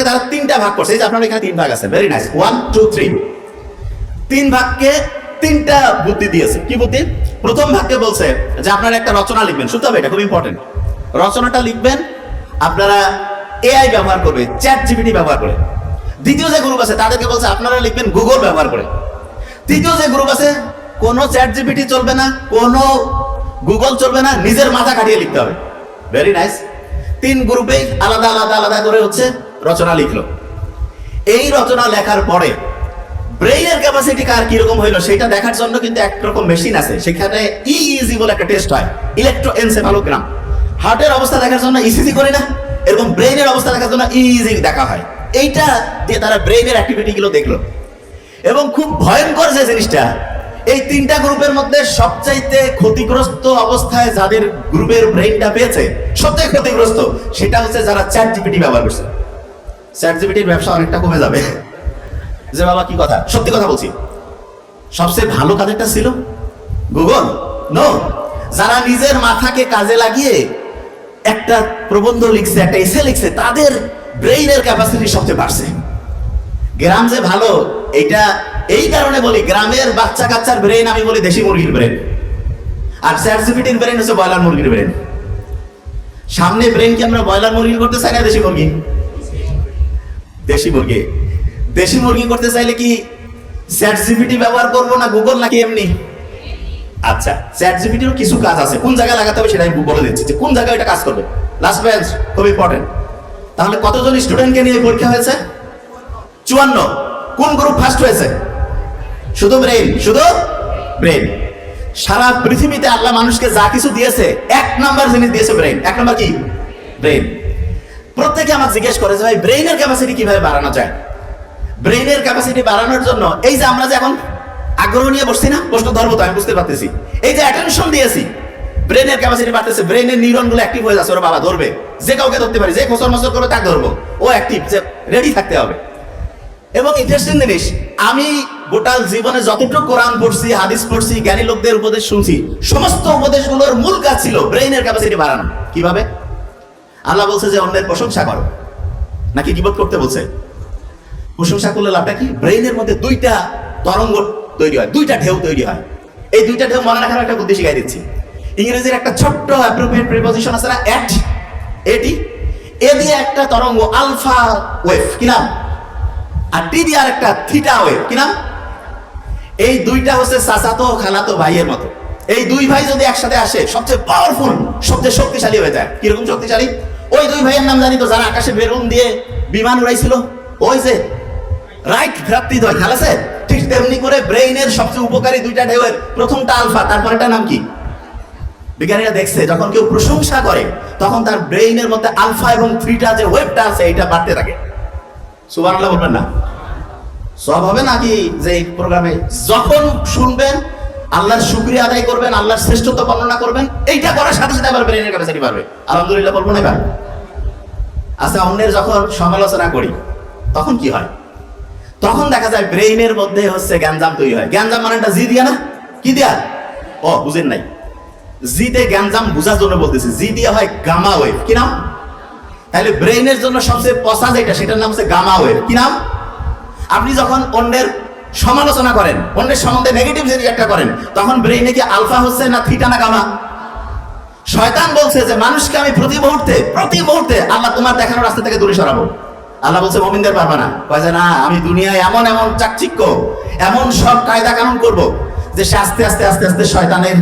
তারা তিনটা ভাগ করছে। এই যে আপনার এখানে তিন ভাগ আছে, ভেরি নাইস, 1 2 3। তিন ভাগকে তিনটা বুদ্ধি দিয়েছে। কি বুদ্ধি? প্রথম ভাগকে বলছে যে আপনারা একটা রচনা লিখবেন, শুনতে হবে, এটা খুব ইম্পর্টেন্ট। রচনাটা লিখবেন আপনারা এআই ব্যবহার করবে, চ্যাট জিপিটি ব্যবহার করে। দ্বিতীয় যে গ্রুপ আছে তাদেরকে বলছে আপনারা লিখবেন গুগল ব্যবহার করে। তৃতীয় যে গ্রুপ আছে কোনো চ্যাট জিপিটি চলবে না, কোনো গুগল চলবে না, নিজের মাথা খাটিয়ে লিখতে হবে। Very nice. তিন গ্রুপেই আলাদা আলাদা আলাদা করে হচ্ছে রচনা লিখলো। এই রচনা লেখার পরে ব্রেইনের ক্যাপাসিটি কার কিরকম হইলো সেটা দেখার জন্য কিন্তু একরকম মেশিন আছে, সেখানে ইইজি বলে একটা টেস্ট হয়, ইলেকট্রোএনসেফালোগ্রাম। হার্টের অবস্থা দেখার জন্য ইসিজি করি না, এরকম ব্রেইনের অবস্থা দেখার জন্য ইইজি দেখা হয়। এইটা দিয়ে তারা ব্রেইনের অ্যাক্টিভিটি গুলো দেখলো এবং খুব ভয়ঙ্কর যে জিনিসটা, এই তিনটা গ্রুপের মধ্যে সবচাইতে ক্ষতিগ্রস্ত অবস্থায় যাদের গ্রুপের ব্রেইনটা পেয়েছে, সবচেয়ে ক্ষতিগ্রস্ত সেটা হচ্ছে যারা চ্যাট জিপিটি ব্যবহার করছে। চ্যাট জিপিটির ব্যবসা অনেকটা কমে যাবে। যে বাবা কি কথা, সত্যি কথা বলছি। সবচেয়ে ভালো কাজেরটা ছিল গুগল? নো। যারা নিজের মাথাকে কাজে লাগিয়ে একটা প্রবন্ধ লিখছে, একটা এসে লিখছে, তাদের ব্রেইনের ক্যাপাসিটি সবচেয়ে বাড়ছে। গ্রাম যে ভালো এটা এই কারণে বলি, গ্রামের বাচ্চা কাচ্চার ব্রেন আমি বলি দেশি মুরগির ব্রেন, আর চ্যাট জিপিটির ব্রেন হচ্ছে ব্রয়লার মুরগির ব্রেন। সামনে ব্রেন কি আমরা ব্রয়লার মুরগি করতে চাই না দেশি মুরগি? দেশি মুরগি। দেশি মুরগি করতে চাইলে কি চ্যাট জিপিটি ব্যবহার করবো না গুগল নাকি এমনি? আচ্ছা, চ্যাট জিপিটিরও কিছু কাজ আছে, কোন জায়গায় লাগাতে হবে সেটা আমি বলে দিচ্ছি যে কোন জায়গায় এটা কাজ করবে। লাস্ট বেঞ্চ খুব ইম্পর্টেন্ট। তাহলে কতজন স্টুডেন্টকে নিয়ে পরীক্ষা হয়েছে? 54। কোন গ্রুপ ফার্স্ট হয়েছে? শুধু ব্রেন, শুধু ব্রেন। সারা পৃথিবীতে আল্লাহ মানুষকে যা কিছু দিয়েছে, এক নাম্বার জিনিস দিয়েছে ব্রেন। এক নাম্বার কি? ব্রেন। প্রত্যেকে আমাকে জিজ্ঞেস করে যে ভাই ব্রেইনের ক্যাপাসিটি কিভাবে বাড়ানো যায়? ব্রেইনের ক্যাপাসিটি বাড়ানোর জন্য এই যে আমরা যে এখন আগ্রহ নিয়ে বসছি না, প্রশ্ন ধরবো তো আমি বুঝতে পারতেছি, এই যে অ্যাটেনশন দিয়েছি, ব্রেইনের ক্যাপাসিটি বাড়তেছে, ব্রেইনের নিউরনগুলো অ্যাক্টিভ হয়ে যাচ্ছে। ওরা বাবা ধরবে, যে কাউকে ধরতে পারি, যে খোসর মসর করবে তাকে ধরবো, ও অ্যাক্টিভ, যে রেডি থাকতে হবে। এবং ইন্টারেস্টিং জিনিস, আমি গোটা জীবনে যতটুকু কোরআন পড়ছি, হাদিস পড়ছি, জ্ঞানী লোকদের উপদেশ শুনছি, সমস্ত উপদেশগুলোর মূল কাজ ছিল ব্রেইনের ক্যাপাসিটি বাড়ানো। কিভাবে? আল্লাহ বলছে যে অন্যের প্রশংসা করো, নাকি গীবত করতে বলছে? প্রশংসা করলে লাভটা কি? ব্রেইনের মধ্যে দুইটা তরঙ্গ তৈরি হয়, দুইটা ঢেউ তৈরি হয়। এই দুইটা ঢেউ মনে রাখার একটা বুদ্ধি শিখাই দিচ্ছি। ইংরেজির একটা ছোট্ট অ্যাপ্রোপ্রিয়েট প্রিপজিশন আছে না, অ্যাট, এটি, এ দিয়ে একটা তরঙ্গ আলফা ওয়েভ, কি নাম? আর টি দিয়ে আর একটা থিটা ওয়েভ, কি নাম? এই দুইটা হচ্ছে চাচাতো খালাতো ভাইয়ের মতো। এই দুই ভাই যদি একসাথে আসে সবচেয়ে পাওয়ারফুল, সবচেয়ে শক্তিশালী হয়ে যায়। কিরকম শক্তিশালী? ওই দুই ভাইয়ের নাম জানি তো, যারা আকাশে বেলুন দিয়ে বিমান উড়াইছিল, ওই যে রাইট ভ্রাতৃদ্বয়, খেয়াল আছে? ঠিক তেমনি করে ব্রেইনের সবচেয়ে উপকারী দুইটা ঢেউয়ের প্রথমটা আলফা, তারপরেটা নাম কি? বিজ্ঞানীরা দেখছে যখন কেউ প্রশংসা করে তখন তার ব্রেইনের মধ্যে আলফা এবং থ্রিটা যে ওয়েভটা আছে এটা বাড়তে থাকে। সুবহানাল্লাহ বলবেন না? সব হবে নাকি যে এই প্রোগ্রামে যখন শুনবেন আল্লাহর শুকরিয়া আদায় করবেন, আল্লাহর শ্রেষ্ঠত্ব বর্ণনা করবেন, এইটা করার সাথে সাথে আবার ব্রেইনের ক্যাপাসিটি বাড়বে। আলহামদুলিল্লাহ বলবো না এবার? আচ্ছা, অন্যের যখন সমালোচনা করি তখন কি হয়? তখন দেখা যায় ব্রেইনের মধ্যে হচ্ছে গ্যাঞ্জাম তৈরি হয়। গ্যাঞ্জাম মানেটা জি দিয়া না? কি দিয়া? ও বুঝেন নাই, জিতে গ্যাঞ্জাম বুঝার জন্য বলতেছি, জি দিয়া হয় গামা ওয়েভ। কি নাম? তাহলে ব্রেইনের জন্য সবচেয়ে পচা যেটা, সেটার নাম হচ্ছে গামা ওয়েভ। কি নাম? আপনি যখন অন্যের সমালোচনা করেন, অন্যের সম্বন্ধে নেগেটিভ জিনিস একটা করেন, তখন ব্রেইনে কি আলফা হচ্ছে না থিটা না গামা? শয়তান বলছে যে মানুষকে আমি প্রতি মুহূর্তে আল্লাহ তোমার দেখানোর রাস্তা থেকে দূরে সরাবো। আল্লাহ বলছে মুমিনদের পারবে না। কয় না, আমি দুনিয়ায় এমন এমন চাকচিক্য, এমন সব কায়দা কানুন করব যে সে আস্তে আস্তে আস্তে আস্তে শয়তানের,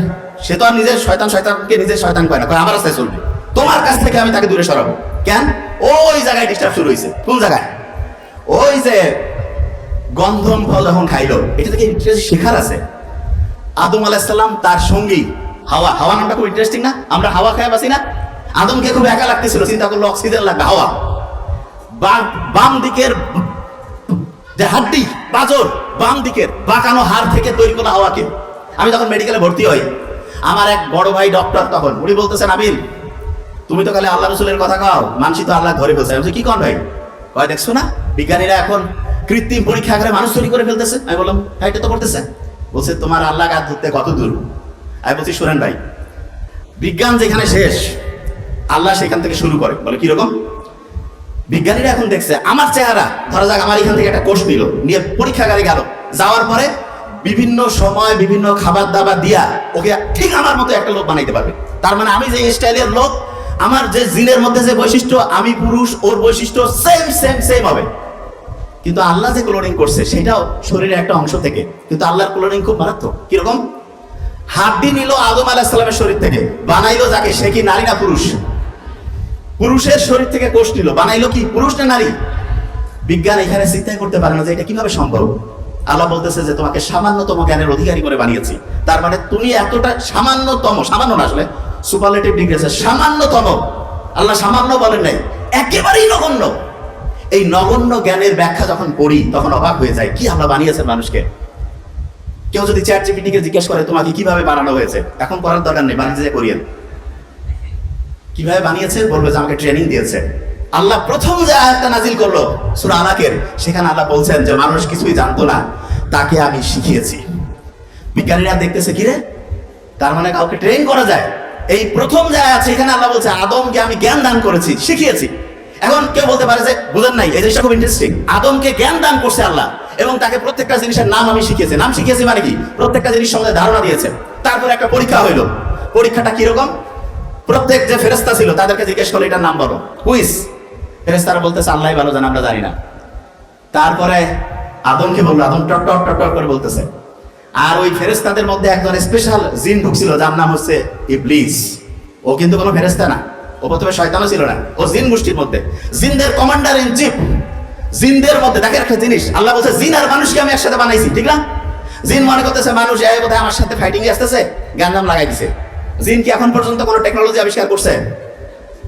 সে তো আর নিজের শয়তানকে নিজের শয়তান কয় না, কয় আমার রাস্তায় চলবে, তোমার কাছ থেকে আমি তাকে দূরে সরাবো। কেন? ওই জায়গায় ডিস্টার্ব শুরু হয়েছে। কোন জায়গায়? ওই যে গন্ধম ফল যখন খাইলো, এটা থেকে শেখার আছে। আদম আলাইহিস সালাম তার সঙ্গী হাওয়া, হাওয়া নামটা খুব ইন্টারেস্টিং না? আমরা হাওয়া খাই বাসি না? আদমকে খুব একা লাগতেছিল, চিন্তা করলো অক্সিজেন লাগবে, হাওয়া। বাম দিকের যে হাড্ডি, পাঁজর, বাম দিকের বাঁকানো হাড় থেকে তৈরি করা হাওয়াকে। আমি যখন মেডিকেলে ভর্তি হই, আমার এক বড় ভাই ডক্টর, তখন উনি বলতেছেন, আবিল তুমি তো খালি আল্লাহ রসুলের কথা কাও, মানসি তো আল্লাহ ধরে ফেলছে। আমি বলছি কি কন ভাই? কয় দেখছো না বিজ্ঞানীরা এখন কৃত্রিম পরীক্ষা করে মানুষ তৈরি করে ফেলতেছে। আমি বললাম হ্যাঁ এটা তো করতেছে। বলছে তোমার আল্লাহ গাছ ধরতে কত দূর? আমি বলছি শোনেন ভাই, বিজ্ঞান যেখানে শেষ আল্লাহ সেখান থেকে শুরু করে। বলে কিরকম? বিজ্ঞানীরা এখন দেখছে আমার চেহারা, ধরা যাক আমার এখান থেকে একটা কোষ নিল, নিয়ে পরীক্ষাগারে গেল, যাওয়ার পরে বিভিন্ন সময় বিভিন্ন খাবার দাবার দিয়া ওকে ঠিক আমার মতো একটা লোক বানাইতে পারবে। তার মানে আমি যে স্টাইলের লোক, আমার যে জিনের মধ্যে যে বৈশিষ্ট্য, আমি পুরুষ, ওর বৈশিষ্ট্য সেম সেম সেম হবে। কিন্তু আল্লাহ যে ক্লোনিং করছে সেটাও শরীরের একটা অংশ থেকে, কিন্তু আল্লাহর ক্লোনিং খুব মারাত্মক। কিরকম? হাড্ডি নিল আদম আলাইহিস সালামের শরীর থেকে, বানাইলো যাকে, সে কি নারী না পুরুষ? পুরুষের শরীর থেকে কোষ নিল, বানাইলো কি পুরুষ না নারী? বিজ্ঞান এখানে চিন্তাই করতে পারে না যে এটা কিভাবে সম্ভব। আল্লাহ বলতেছে যে তোমাকে সামান্যতম জ্ঞানের অধিকারী করে বানিয়েছি। তার মানে তুমি এতটা সামান্যতম, সামান্য না আসলে সুপারলেটিভ ডিগ্রি আছে, সামান্যতম। আল্লাহ সামান্য বলেন নাই, একেবারেই নগণ্য। এই নগণ্য জ্ঞানের ব্যাখ্যা যখন পড়ি তখন অবাক হয়ে যায়, কি আল্লাহ বানিয়েছেন মানুষকে। কেউ যদি চ্যাট জিপিটি কে জিজ্ঞেস করে তোমাকে কিভাবে বানানো হয়েছে, এখন করার দরকার নেই, বানিয়ে করিয়েন। কিভাবে বানিয়েছে বলবে যে আমাকে ট্রেনিং দিয়েছে। আল্লাহ প্রথম যে আয়াতটা নাজিল করলো সূরা আলাকের, সেখানে আল্লাহ বলছেন যে মানুষ কিছুই জানতো না, তাকে আমি শিখিয়েছি। বিজ্ঞানীরা দেখতেছে কি রে, তার মানে কাউকে ট্রেন করা যায়। এই প্রথম যে আয়াত সেখানে আল্লাহ বলছে আদমকে আমি জ্ঞান দান করেছি, শিখিয়েছি। এখন কেউ বলতে পারে যে বুঝেন নাই, এই জিনিসটা খুব ইন্টারেস্টিং। আদমকে জ্ঞান দান করছে আল্লাহ এবং তাকে প্রত্যেকটা জিনিসের নাম আমি শিখিয়েছি। নাম শিখিয়েছি মানে কি? প্রত্যেকটা জিনিস সম্বন্ধে ধারণা দিয়েছে। তারপরে একটা পরীক্ষা হইলো। পরীক্ষাটা কিরকম? প্রত্যেক যে ফেরেশতা ছিল তাদেরকে জিজ্ঞেস করলো এটার নাম বলো, কুইজ। ফেরেশতারা বলতেছে আল্লাহই ভালো জানে, আমরা জানি না। তারপরে আদমকে বললো, আদম টক টক টক টক করে বলতেছে। আর ওই ফেরেশতাদের মধ্যে একজন স্পেশাল জিন ঢুকছিল যার নাম হচ্ছে ইবলিস। ও কিন্তু কোনো ফেরেশতা না, ও প্রথমে শয়তানও ছিল না, ও জিন গোষ্ঠীর মধ্যে, জিনদের কমান্ডার ইন চিফ। জিনদের মধ্যে দেখেন একটা জিনিস, আল্লাহ বলছে জিন আর মানুষকে আমি একসাথে বানাইছি, ঠিক না? জিন মনে করতেছে মানুষ এই বোধহয় আমার সাথে ফাইটিং এ আসতেছে, জ্ঞান নাম লাগাই দিছে। জিন কি এখন পর্যন্ত কোনো টেকনোলজি আবিষ্কার করছে?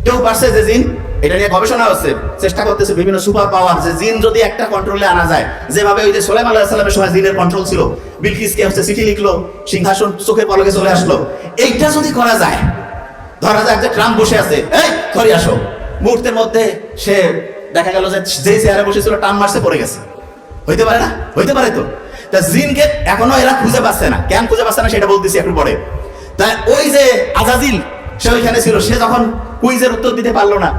কেউ পারছে যে জিন? এটা নিয়ে গবেষণা হচ্ছে, চেষ্টা করতেছে বিভিন্ন সুপার পাওয়ার, যে জিন যদি একটা কন্ট্রোলে আনা যায়, যেভাবে ওই যে সুলাইমান আলাইহিস সালামের সময় জিনের কন্ট্রোল ছিল, বিলকিসকে হচ্ছে চিঠি লিখলো, সিংহাসন চোখের পলকে চলে আসলো। এইটা যদি করা যায়, ধরা যাক যে ট্রাম্প বসে আছে, এই সরি আসো, মুহূর্তের মধ্যে সে দেখা গেল যে যেই চেয়ারে বসেছিল টান মারছে পড়ে গেছে। হইতে পারে না? হইতে পারে তো। তা জিনকে এখনো এরা খুঁজে পাচ্ছে না। কেন খুঁজে পাচ্ছে না সেটা বলতেছি একটু পরে। তাই ওই যে আজাজিল সে ওইখানে ছিল, সে যখন কুইজের উত্তর দিতে পারলো না,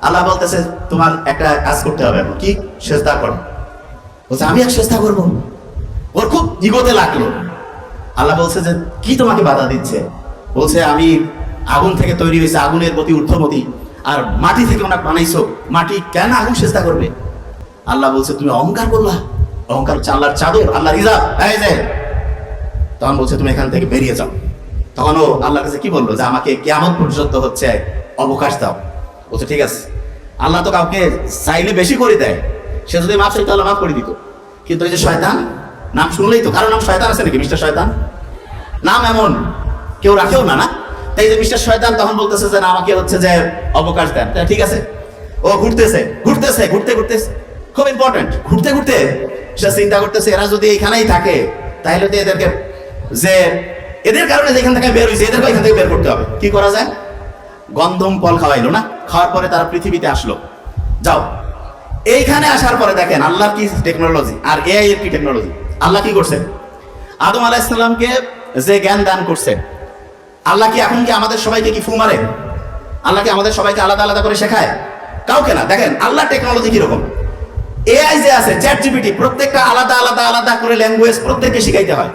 আল্লাহ বলতেছে তোমার একটা কাজ করতে হবে। কি? সেজদা করো। বলছে আমি এক সেজদা করবো। ওর খুব ইগোতে লাগলো। আল্লাহ বলছে যে কি তোমাকে বাধা দিচ্ছে? বলছে আমি আগুন থেকে তৈরি হয়েছে, আগুনের প্রতি ঊর্ধ্বমতি, আর মাটি থেকে ওনাকে বানাইছো, মাটি কেন আগুন সেজদা করবে? আল্লাহ বলছে তুমি অহংকার করলা। অহংকার হচ্ছে আল্লাহর চাদর, আল্লাহর হিজাব। এই যে তখন বলছে তুমি এখান থেকে বেরিয়ে যাও। তখন ও আল্লাহর কাছে কি বললো যে আমাকে কিয়ামত পর্যন্ত হচ্ছে অবকাশ দাও। বলছে ঠিক আছে। আল্লাহ তো কাউকে চাইলে বেশি করে দেয়, সে যদি মাফ চাইতো আল্লাহ মাফ করে দিত। কিন্তু এই যে শয়তান, নাম শুনলেই তো, কারো নাম শয়তান আছে নাকি? মিস্টার শয়তান নাম এমন কেউ রাখেও না, না? তাই যে মিস্টার শয়তান তখন বলতেছে যে না আমাকে হচ্ছে যে অবকাশ দেন। ঠিক আছে, ও ঘুরতেছে ঘুরতেছে ঘুরতে ঘুরতেছে, খুব ইম্পর্টেন্ট, ঘুরতে ঘুরতে সে চিন্তা করতেছে এরা যদি এখানেই থাকে তাহলে তো এদেরকে, যে এদের কারণে যেখান থেকে বের হয়েছে এদেরকে এখান থেকে বের করতে হবে। কি করা যায়? গন্ধম ফল খাওয়াইলো না, খাওয়ার পরে তারা পৃথিবীতে আসলো। যাও, এইখানে আসার পরে দেখেন আল্লাহর কি টেকনোলজি আর এআই এর কি টেকনোলজি। আল্লাহ কি করছে? আদম আলাইহিস সালামকে যে জ্ঞান দান করছে, আল্লাহ কি এখন কি আমাদের সবাইকে কি ফু মারে? আল্লাহ কি আমাদের সবাইকে আলাদা আলাদা করে শেখায়? কাউকে না। দেখেন আল্লাহ টেকনোলজি কিরকম। এআই যে আছে চ্যাট জিপিটি, প্রত্যেকটা আলাদা আলাদা আলাদা করে ল্যাঙ্গুয়েজ প্রত্যেককে শিখাইতে হয়।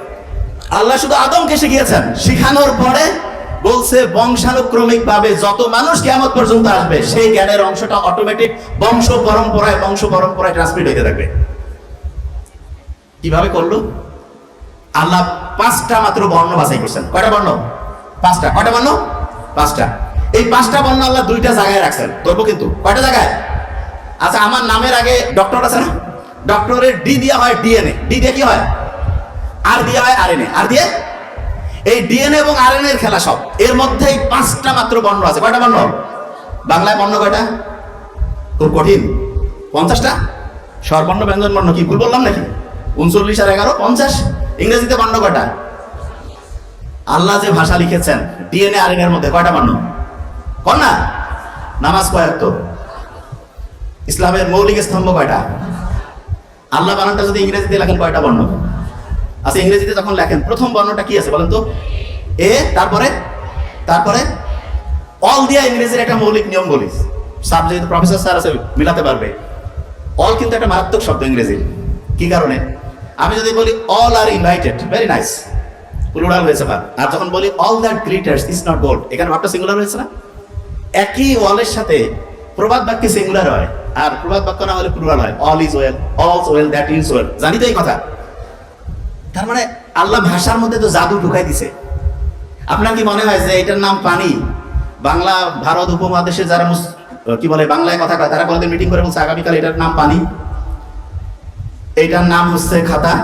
আল্লাহ শুধু আদমকে শিখিয়েছেন, শিখানোর পরে বলছে বংশানুক্রমিক ভাবে যত মানুষ কিয়ামত পর্যন্ত আসবে সেই জ্ঞানের অংশটা অটোমেটিক বংশ পরম্পরায় ট্রান্সমিট হইতে থাকবে। কিভাবে করলো? আল্লাহ 5টা মাত্র বর্ণ বাছাই করছেন। কয়টা বর্ণ? 5টা। কয়টা বর্ণ? 5টা। এই 5টা বর্ণ আল্লাহ 2টা জায়গায় রাখছেন। ধরবো কিন্তু কয়টা জায়গায়? আচ্ছা, আমার নামের আগে ডক্টর আছে না? ডক্টরের ডি দিয়া হয় ডিএনএ, ডি দিয়ে কি হয়? আর দিয়ে হয় আরএনএ, আর দিয়ে এই ডিএনএ এবং আরএনএ এর খেলা সব। এর মধ্যেই 5টা মাত্র বর্ণ আছে। কয়টা বর্ণ? বাংলায় বর্ণ কয়টা? খুব কঠিন। 50টা। স্বরবর্ণ ব্যঞ্জন বর্ণ কি ভুল বললাম নাকি? 39 আর 11 50। ইংরেজিতে বর্ণ কয়টা? আল্লাহ যে ভাষা লিখেছেন ডিএনএ আরএনএ এর মধ্যে কয়টা বর্ণ? কোন না? নামাজ কয় ওয়াক্ত? ইসলামের মৌলিক স্তম্ভ কয়টা? আল্লাহ বানানটা যদি ইংরেজিতে লেখেন কয়টা বর্ণ? আচ্ছা, ইংরেজিতে যখন লেখেন প্রথম বর্ণটা কি আছে বলেন তো? এ, তারপরে অল দিয়া ইংরেজির একটা মৌলিক নিয়ম বলি, স্যার যেহেতু প্রফেসর স্যার আছে মিলাতে পারবে। অল কিন্তু একটা মারাত্মক শব্দ ইংরেজির। কি কারণে? আমি যদি বলি all are invited, very nice, plural হয়েছে ভাব। আর যখন বলি all that glitters is not gold, এখানে ভাবটা সিঙ্গুলার হয়েছে না? একই ওয়ালের সাথে প্রবাদ বাক্য সিঙ্গুলার হয়, আর প্রবাদ বাক্য না হলে প্লুরাল হয়। All is well, all's well, that is well. জানি তো এই কথা। তার মানে আল্লাহ ভাষার মধ্যে তো জাদু ঢুকাই দিছে। আপনার কি মনে হয় যে এটার নাম পানি? বাংলা ভারত উপমহাদেশে যারা কি বলে বাংলায় কথা কয়, তারা কোনোদিন মিটিং করে বলছে আগামীকাল এটার নাম পানি, এইটার নাম হচ্ছে খাতা?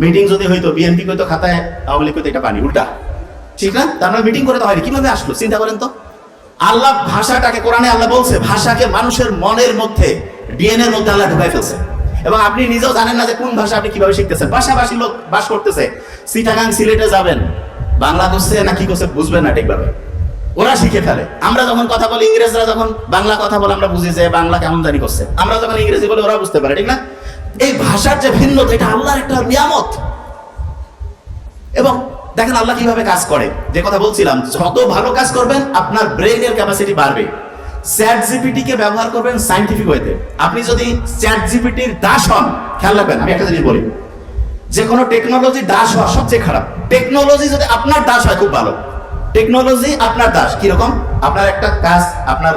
মিটিং যদি হইতো, বিএনপি কইতো খাতায়, আওয়ামী লীগ কইতো এটা পানি, উল্টা, ঠিক না? তার মানে মিটিং করে তো হয়নি, কিভাবে আসলো চিন্তা করেন তো। আল্লাহ ভাষাটাকে, কোরআনে আল্লাহ বলছে ভাষাকে মানুষের মনের মধ্যে, ডিএনএ এর মধ্যে আল্লাহ ঢুকাই ফেলছে। এবং আপনি নিজেও জানেন না যে কোন ভাষা আপনি কিভাবে শিখতেছেন। ভাষাভাষী লোক বাস করতেছে, চিটাগাং সিলেটে যাবেন, বাংলা করছে না কি করছে বুঝবেন না ঠিকভাবে, ওরা শিখে ফেলে। আমরা যখন কথা বলি, ইংরেজরা যখন বাংলা কথা বলে আমরা বুঝি যে বাংলা কেমন জানি করছে, আমরা যখন ইংরেজি বলে ওরা বুঝতে পারে, ঠিক না? এই ভাষার যে ভিন্নতা, এটা আল্লাহর একটা নিয়ামত। এবং দেখেন আল্লাহ কিভাবে কাজ করে, যে কথা বলছিলাম, যত ভালো কাজ করবেন আপনার ব্রেইনের ক্যাপাসিটি বাড়বে। চ্যাট জিপিটি কে ব্যবহার করবেন সায়েন্টিফিক ওয়েতে। আপনি যদি চ্যাট জিপিটির দাস হন, খেয়াল রাখবেন, আমি একটা জিনিস বলি, যে কোনো টেকনোলজি দাস হওয়া সবচেয়ে খারাপ। টেকনোলজি যদি আপনার দাস হয় খুব ভালো। টেকনোলজি আপনার দাস কিরকম? আপনার একটা কাজ আপনার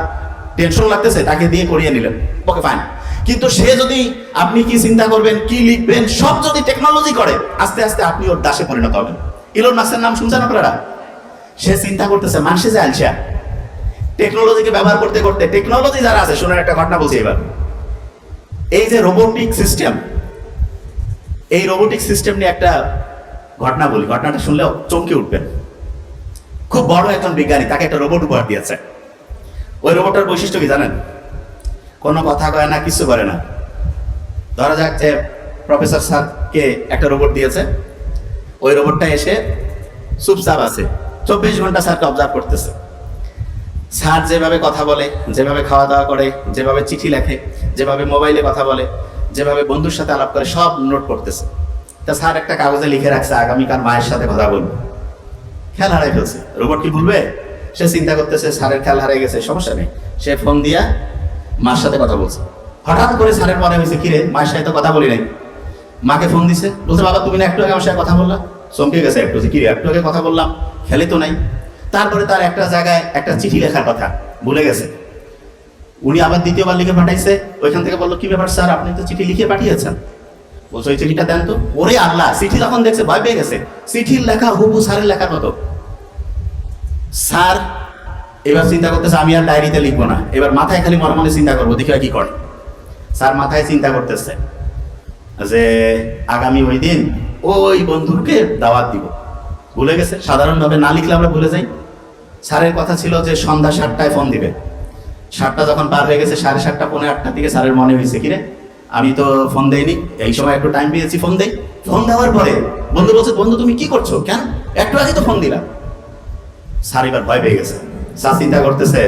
টেনশন লাগতেছে, তাকে দিয়ে করিয়ে নিলেন, ওকে ফাইন। কিন্তু সে যদি, আপনি কি চিন্তা করবেন, কি লিখবেন, সব যদি টেকনোলজি করে, আস্তে আস্তে আপনি ওর দাসে পরিণত হবেন। ইলন মাস্কের নাম শুনছেন আপনারা? সে চিন্তা করতেছে মানুষে যে আলসা, টেকনোলজিকে ব্যবহার করতে করতে, টেকনোলজি যারা আছে, শোনার একটা ঘটনা বলছি এবার। এই যে রোবোটিক সিস্টেম, এই রোবোটিক সিস্টেম নিয়ে একটা ঘটনা বলি, ঘটনাটা শুনলেও চমকে উঠবেন। খুব বড় একজন বিজ্ঞানী, তাকে একটা রোবট উপহার দিয়েছে। ওই রোবটের বৈশিষ্ট্য কি জানেন? কোনো কথা কয় না, কিছু করে না। ধরা যাক যে প্রফেসর স্যারকে একটা রোবট দিয়েছে, ওই রোবটটা এসে চুপচাপ আছে, 24 ঘন্টা স্যারকে অবজার্ভ করতেছে। স্যার যেভাবে কথা বলে, যেভাবে খাওয়া দাওয়া করে, যেভাবে চিঠি লেখে, যেভাবে মোবাইলে কথা বলে, যেভাবে বন্ধুর সাথে আলাপ করে, সব নোট করতেছে। তা স্যার একটা কাগজে লিখে রাখছে আগামীকাল মায়ের সাথে কথা বলবে। খেয়াল হারাই ফেলছে। রোবট কি ভুলবে? সে চিন্তা করতেছে স্যারের খেয়াল হারিয়ে গেছে, সমস্যা নেই। সে ফোন দিয়া মার সাথে কথা বলছে। হঠাৎ করে স্যারের মনে হয়েছে, কিরে মায়ের সাথে তো কথা বলি নাই। মাকে ফোন দিছে, বলছে বাবা তুমি না একটু আগে আমার সাথে কথা বললা। চমকে গেছে একটু, কিরে একটু আগে কথা বললাম, খেলে তো নাই। তারপরে তার একটা জায়গায় একটা চিঠি লেখার কথা ভুলে গেছে। উনি আবার দ্বিতীয়বার লিখে পাঠাইছে। ওইখান থেকে বললো, কি ব্যাপার স্যার, আপনি তো চিঠি লিখে পাঠিয়েছেন। বলছো ওই চিঠিটা দেন তো। ওরে আল্লাহ, চিঠি যখন দেখছে ভয় পেয়ে গেছে। চিঠির লেখা হুবু স্যারের লেখার মতো। স্যার এবার চিন্তা করতেছে আমি আর ডায়েরিতে লিখবো না, এবার মাথায় খালি মনে মনে চিন্তা করবো, দেখি কি করে। স্যার মাথায় চিন্তা করতেছে যে আগামী ওই দিন ওই বন্ধুকে দাওয়াত দিব। ভুলে গেছে। সাধারণভাবে না লিখলে আমরা ভুলে যাই। স্যারের কথা ছিল যে সন্ধ্যা 7টায় ফোন দিবে। 7টা যখন পার হয়ে গেছে, 7:30 পৌনে 8টার দিকে স্যারের মনে হয়েছে, কিরে আমি তো ফোন দেইনি, এই সময় একটু টাইম পেয়েছি, ফোন দেই। ফোন দেওয়ার পরে বন্ধু বলছে, বন্ধু তুমি কি করছো, কেন একটু আগে তো ফোন দিলাম। স্যার এবার ভয় পেয়ে গেছে। স্যার চিন্তা করতেছে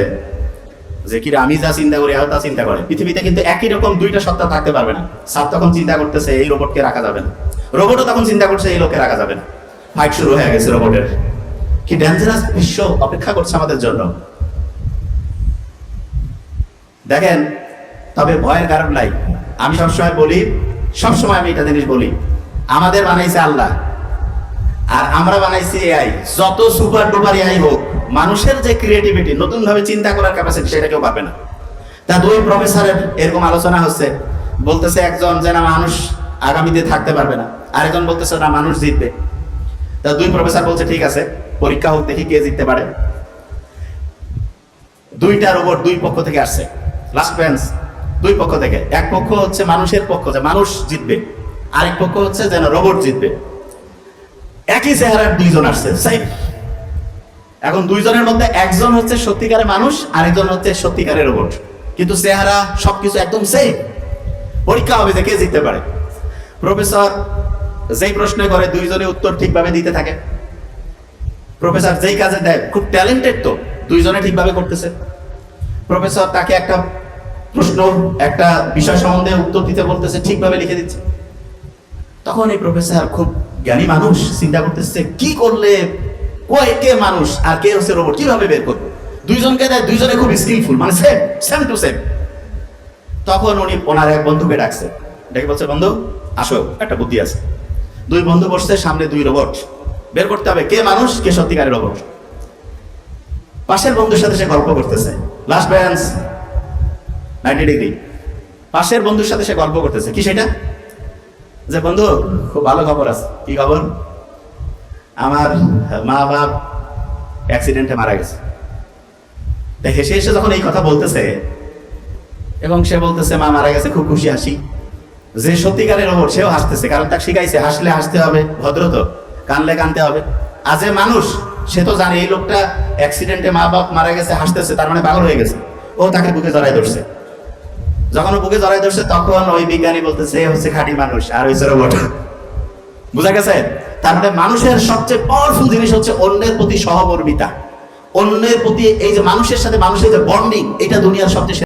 যে কিরে আমি যা চিন্তা করি তা চিন্তা করে। পৃথিবীতে কিন্তু একই রকম দুইটা সত্তা থাকতে পারবে না। স্যার তখন চিন্তা করতেছে এই রোবটকে রাখা যাবে না, রোবটও তখন চিন্তা করছে এই লোককে রাখা যাবে না। ফাইট শুরু হয়ে গেছে রোবটের। কি ডেঞ্জারাস বিশ্ব অপেক্ষা করছে আমাদের জন্য। দেখেন, তবে ভয়ের কারণ নাই। আমি সবসময় বলি, সবসময় আমি এটা জিনিস বলি, আমাদের বানাইছে আল্লাহ আর আমরা বানাইছি এআই। যত সুপার ডুপার এআই হোক, মানুষের যে ক্রিয়েটিভিটি, নতুন ভাবে চিন্তা করার ক্যাপাসিটি, সেটা কেউ পাবে না। তা দুই প্রফেসরের এরকম আলোচনা হচ্ছে, বলতেছে একজন যে না মানুষ আগামীতে থাকতে পারবে না, আরেকজন বলতেছে না মানুষ জিতবে। তা দুই প্রফেসর বলছে ঠিক আছে পরীক্ষা হোক, দেখি কে জিততে পারে। দুইটা রোবট দুই পক্ষ থেকে আসছে, লাস্ট বেঞ্চ দুই পক্ষ থেকে। এক পক্ষ হচ্ছে মানুষের পক্ষ, যে মানুষ জিতবে, আরেক পক্ষ হচ্ছে যেন রোবট জিতবে। একই চেহারার দুইজন আসছে, সেম। এখন দুইজনের মধ্যে একজন হচ্ছে সত্যিকারের মানুষ, আরেকজন হচ্ছে সত্যিকারের রোবট, কিন্তু চেহারা সবকিছু একদম সেম। পরীক্ষা হবে যে কে জিততে পারে। প্রফেসর যেই প্রশ্ন করে দুইজনে উত্তর ঠিকভাবে দিতে থাকে। প্রফেসর যেই কাজে দেয়, খুব ট্যালেন্টেড তো, দুইজনে ঠিকভাবে করতেছে। প্রফেসর তাকে একটা প্রশ্ন, একটা বিষয় সম্বন্ধে উত্তর দিতে বলতেছে, ঠিকভাবে লিখে দিচ্ছে। তখন এই প্রফেসর, খুব জ্ঞানী মানুষ, চিন্তা করতেছে কি করলে কে মানুষ আর কে হচ্ছে রোবট, কিভাবে বের করবো। দুইজনকে দেয়, দুইজনে খুব স্কিলফুল, মানে সেম সেম টু সেম। তখন উনি ওনার এক বন্ধুকে ডাকছে, ডেকে বলছে, বন্ধু আসো, একটা বুদ্ধি আছে। দুই বন্ধু বসছে, সামনে দুই রোবট, বের করতে হবে কে মানুষ কে সত্যিকারের রোবট। পাশের বন্ধুর সাথে সে গল্প করতেছে, লাস্ট বেঞ্চ 90 ডিগ্রি। পাশের বন্ধুর সাথে সে গল্প করতেছে, কি সেটা, যে বন্ধু খুব ভালো খবর আছে। কি খবর? আমার মা বাপ অ্যাক্সিডেন্টে মারা গেছে। হেসে হেসে যখন এই কথা বলতেছে এবং সে বলতেছে মা মারা গেছে, খুব খুশি হাসি, যে সত্যিকারের রোবট সেও হাসতেছে, কারণ তাকে শিখাইছে হাসলে হাসতে হবে, ভদ্র তো, কানলে কানতে হবে। আর যে মানুষ সে তো জানে এই লোকটা অ্যাক্সিডেন্টে মা বাপ মারা গেছে, হাসতেছে, তার মানে পাগল হয়ে গেছে। ও তাকে বুকে জড়াই ধরছে। যখন ও বুকে জড়াই ধরছে তখন ওই বিজ্ঞানী বলতেছে এ হচ্ছে খাঁটি মানুষ আর হচ্ছে রোবট। বুঝা গেছে? তার মানে মানুষের সবচেয়ে পাওয়ারফুল জিনিস হচ্ছে অন্যের প্রতি সহমর্মিতা, অন্যের প্রতি এই যে মানুষের সাথে মানুষের যে বন্ডিং, এটা দুনিয়ার সবচেয়ে